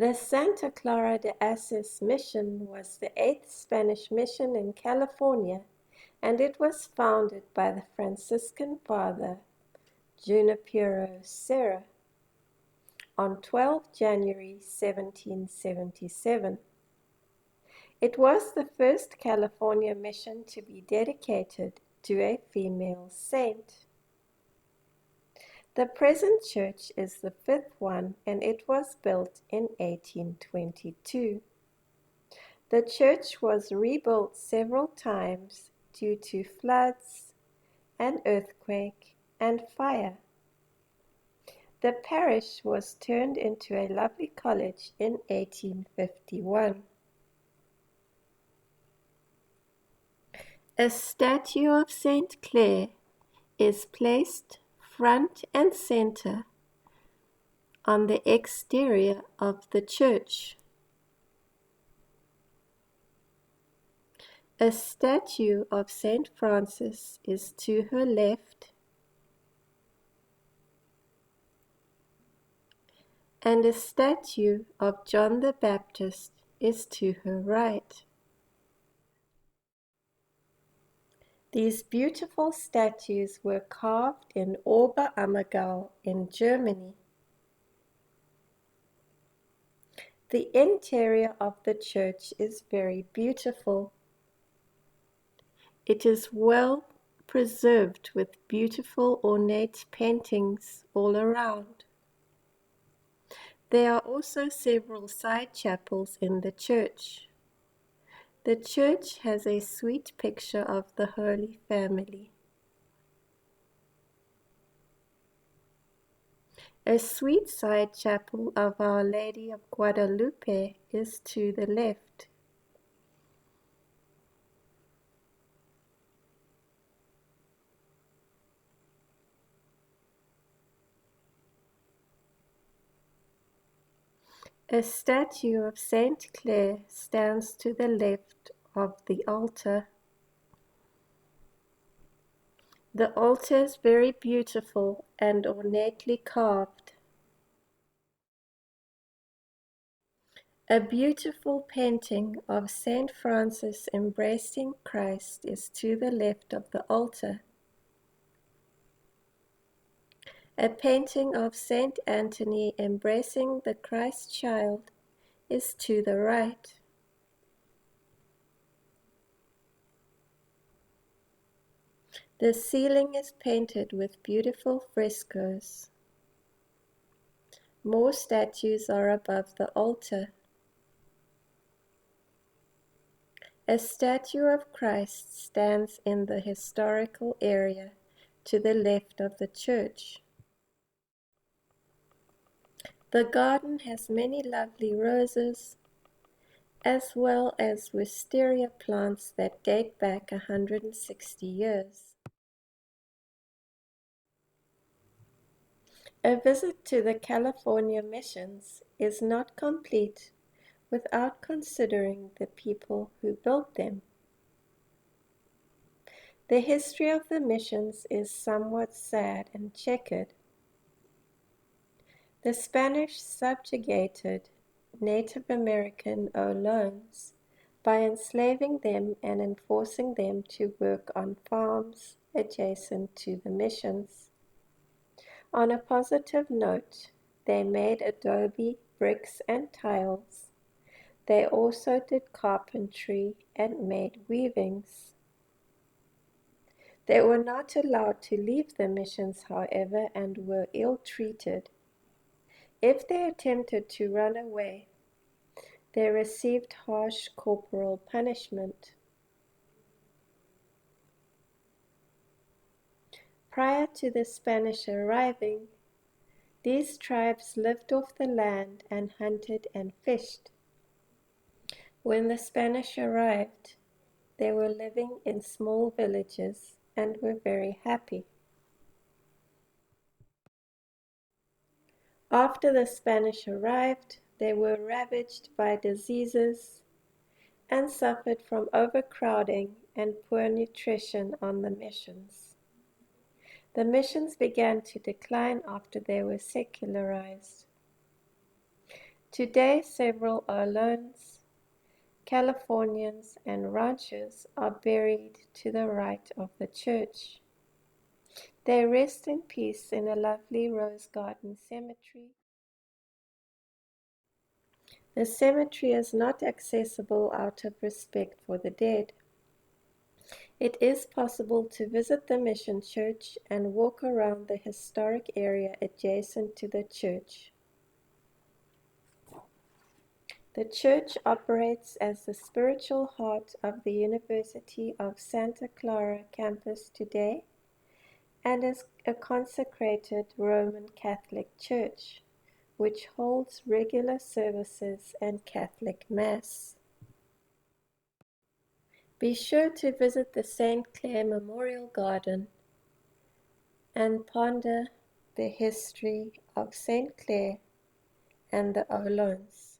The Santa Clara de Asis Mission was the 8th Spanish mission in California, and it was founded by the Franciscan Father Junipero Serra on 12 January 1777. It was the first California mission to be dedicated to a female saint. The present church is the 5th one, and it was built in 1822. The church was rebuilt several times due to floods, an earthquake, and fire. The parish was turned into a lovely college in 1851. A statue of Saint Clare is placed front and center on the exterior of the church. A statue of Saint Francis is to her left, and a statue of John the Baptist is to her right. These beautiful statues were carved in Oberammergau in Germany. The interior of the church is very beautiful. It is well preserved with beautiful ornate paintings all around. There are also several side chapels in the church. The church has a sweet picture of the Holy Family. A sweet side chapel of Our Lady of Guadalupe is to the left. A statue of Saint Clare stands to the left of the altar. The altar is very beautiful and ornately carved. A beautiful painting of Saint Francis embracing Christ is to the left of the altar. A painting of Saint Anthony embracing the Christ child is to the right. The ceiling is painted with beautiful frescoes. More statues are above the altar. A statue of Christ stands in the historical area to the left of the church. The garden has many lovely roses, as well as wisteria plants that date back 160 years. A visit to the California missions is not complete without considering the people who built them. The history of the missions is somewhat sad and checkered. The Spanish subjugated Native American Ohlons by enslaving them and enforcing them to work on farms adjacent to the missions. On a positive note, they made adobe, bricks, and tiles. They also did carpentry and made weavings. They were not allowed to leave the missions, however, and were ill-treated. If they attempted to run away, they received harsh corporal punishment. Prior to the Spanish arriving, these tribes lived off the land and hunted and fished. When the Spanish arrived, they were living in small villages and were very happy. After the Spanish arrived, they were ravaged by diseases and suffered from overcrowding and poor nutrition on the missions. The missions began to decline after they were secularized. Today, several Orleans, Californians, and ranchers are buried to the right of the church. They rest in peace in a lovely rose garden cemetery. The cemetery is not accessible out of respect for the dead. It is possible to visit the mission church and walk around the historic area adjacent to the church. The church operates as the spiritual heart of the University of Santa Clara campus today and is a consecrated Roman Catholic church, which holds regular services and Catholic Mass. Be sure to visit the Saint Clare Memorial Garden and ponder the history of Saint Clare and the Orleans.